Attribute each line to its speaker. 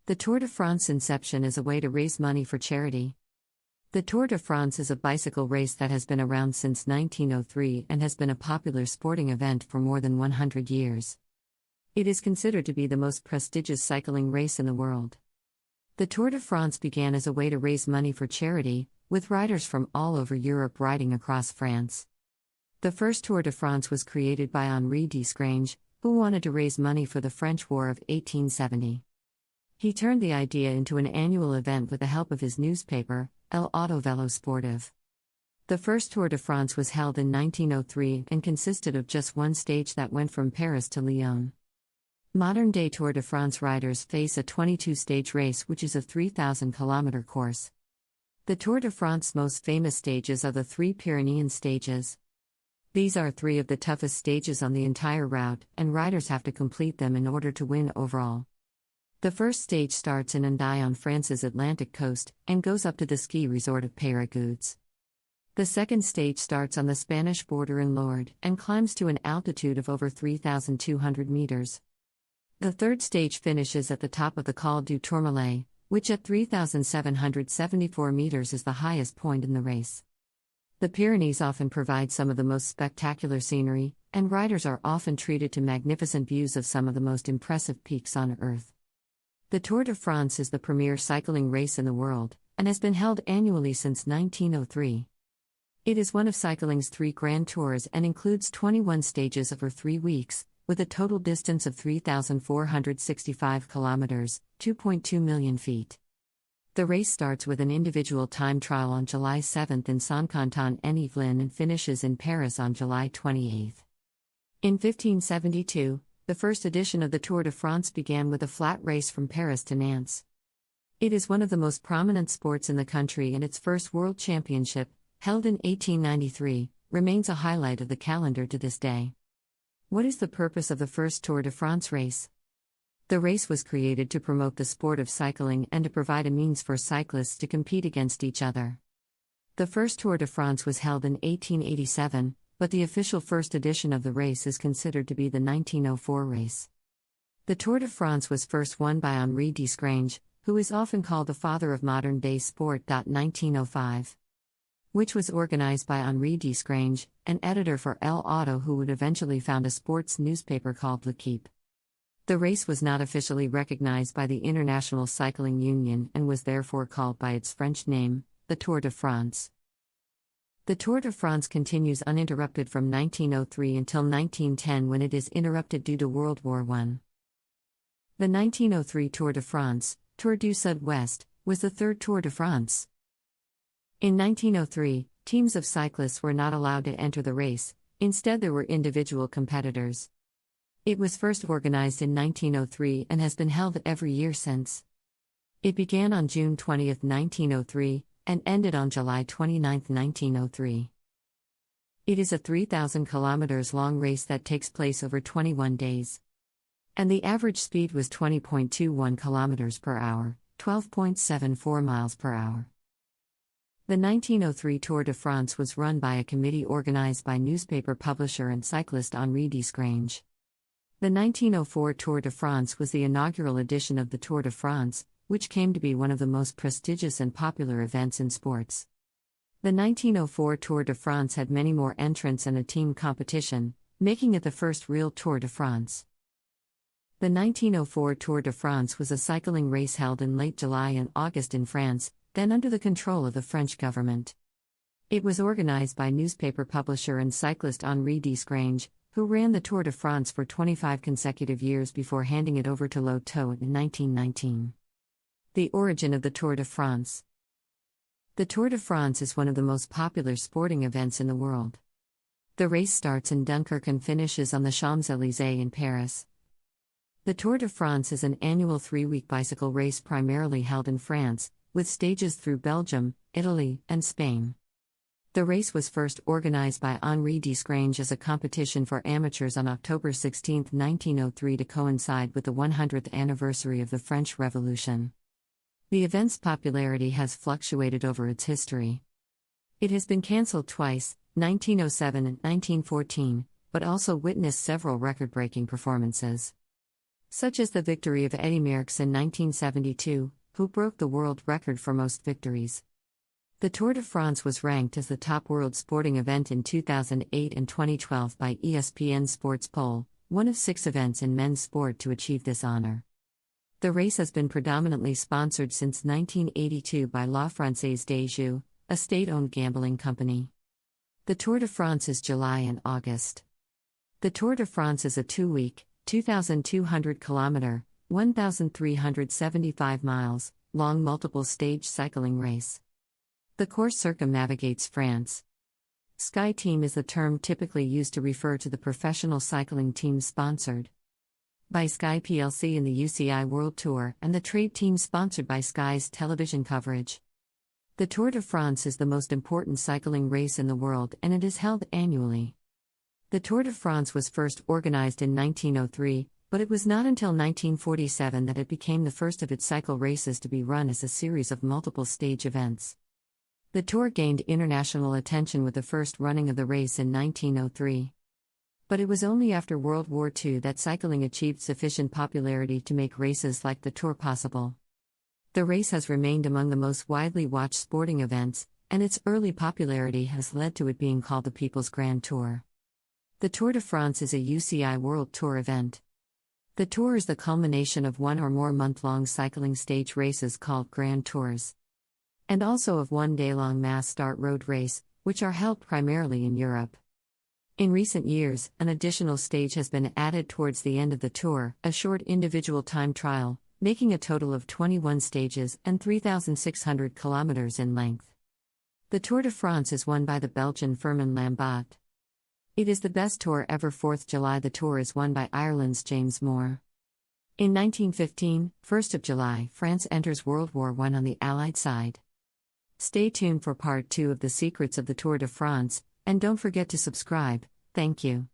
Speaker 1: The Tour de France inception is a way to raise money for charity. The Tour de France is a bicycle race that has been around since 1903 and has been a popular sporting event for more than 100 years. It is considered to be the most prestigious cycling race in the world. The Tour de France began as a way to raise money for charity, with riders from all over Europe riding across France. The first Tour de France was created by Henri Desgrange, who wanted to raise money for the French War of 1870. He turned the idea into an annual event with the help of his newspaper, L'Auto Vélo Sportif. The first Tour de France was held in 1903 and consisted of just one stage that went from Paris to Lyon. Modern-day Tour de France riders face a 22-stage race, which is a 3,000-kilometer course. The Tour de France's most famous stages are the three Pyrenean stages. These are three of the toughest stages on the entire route, and riders have to complete them in order to win overall. The first stage starts in Undié on France's Atlantic coast, and goes up to the ski resort of Pyrenean. The second stage starts on the Spanish border in Lourdes, and climbs to an altitude of over 3,200 meters. The third stage finishes at the top of the Col du Tourmalet, which at 3,774 meters is the highest point in the race. The Pyrenees often provide some of the most spectacular scenery, and riders are often treated to magnificent views of some of the most impressive peaks on Earth. The Tour de France is the premier cycling race in the world, and has been held annually since 1903. It is one of cycling's three grand tours and includes 21 stages over 3 weeks, with a total distance of 3,465 kilometers, 2.2 million feet. The race starts with an individual time trial on July 7 in Saint-Quentin-en-Yvelines and finishes in Paris on July 28. In 1572, the first edition of the Tour de France began with a flat race from Paris to Nantes. It is one of the most prominent sports in the country, and its first World Championship, held in 1893, remains a highlight of the calendar to this day. What is the purpose of the first Tour de France race? The race was created to promote the sport of cycling and to provide a means for cyclists to compete against each other. The first Tour de France was held in 1887, but the official first edition of the race is considered to be the 1904 race. The Tour de France was first won by Henri Desgrange, who is often called the father of modern-day sport. 1905. Which was organized by Henri Desgrange, an editor for L'Auto who would eventually found a sports newspaper called L'Équipe. The race was not officially recognized by the International Cycling Union and was therefore called by its French name, the Tour de France. The Tour de France continues uninterrupted from 1903 until 1910, when it is interrupted due to World War I. The 1903 Tour de France, Tour du Sud-Ouest, was the third Tour de France. In 1903, teams of cyclists were not allowed to enter the race, instead there were individual competitors. It was first organized in 1903 and has been held every year since. It began on June 20, 1903, and ended on July 29, 1903. It is a 3,000 kilometers long race that takes place over 21 days. And the average speed was 20.21 kilometers per hour, 12.74 miles per hour. The 1903 Tour de France was run by a committee organized by newspaper publisher and cyclist Henri Desgrange. The 1904 Tour de France was the inaugural edition of the Tour de France, which came to be one of the most prestigious and popular events in sports. The 1904 Tour de France had many more entrants and a team competition, making it the first real Tour de France. The 1904 Tour de France was a cycling race held in late July and August in France, then under the control of the French government. It was organized by newspaper publisher and cyclist Henri Desgrange, who ran the Tour de France for 25 consecutive years before handing it over to L'Auto in 1919. The origin of the Tour de France. The Tour de France is one of the most popular sporting events in the world. The race starts in Dunkirk and finishes on the Champs-Élysées in Paris. The Tour de France is an annual 3-week bicycle race primarily held in France, with stages through Belgium, Italy, and Spain. The race was first organized by Henri Desgrange as a competition for amateurs on October 16, 1903 to coincide with the 100th anniversary of the French Revolution. The event's popularity has fluctuated over its history. It has been cancelled twice, 1907 and 1914, but also witnessed several record-breaking performances. such as the victory of Eddy Merckx in 1972, who broke the world record for most victories. The Tour de France was ranked as the top world sporting event in 2008 and 2012 by ESPN Sports Poll, one of 6 events in men's sport to achieve this honor. The race has been predominantly sponsored since 1982 by La Française des Jeux, a state-owned gambling company. The Tour de France is July and August. The Tour de France is a 2-week, 2,200-kilometer, 1,375 miles, long multiple-stage cycling race. The course circumnavigates France. Sky Team is the term typically used to refer to the professional cycling team sponsored by Sky plc in the UCI World Tour and the trade team sponsored by Sky's television coverage. The Tour de France is the most important cycling race in the world and it is held annually. The Tour de France was first organized in 1903, but it was not until 1947 that it became the first of its cycle races to be run as a series of multiple stage events. The Tour gained international attention with the first running of the race in 1903. But it was only after World War II that cycling achieved sufficient popularity to make races like the Tour possible. The race has remained among the most widely watched sporting events, and its early popularity has led to it being called the People's Grand Tour. The Tour de France is a UCI World Tour event. The Tour is the culmination of one or more month-long cycling stage races called Grand Tours, and also of one day-long mass start road race, which are held primarily in Europe. In recent years, an additional stage has been added towards the end of the Tour, a short individual time trial, making a total of 21 stages and 3,600 kilometers in length. The Tour de France is won by the Belgian Firmin Lambat. It is the best Tour ever. 4th July. The Tour is won by Ireland's James Moore. In 1915, 1st of July, France enters World War I on the Allied side. Stay tuned for part 2 of The Secrets of the Tour de France, and don't forget to subscribe. Thank you.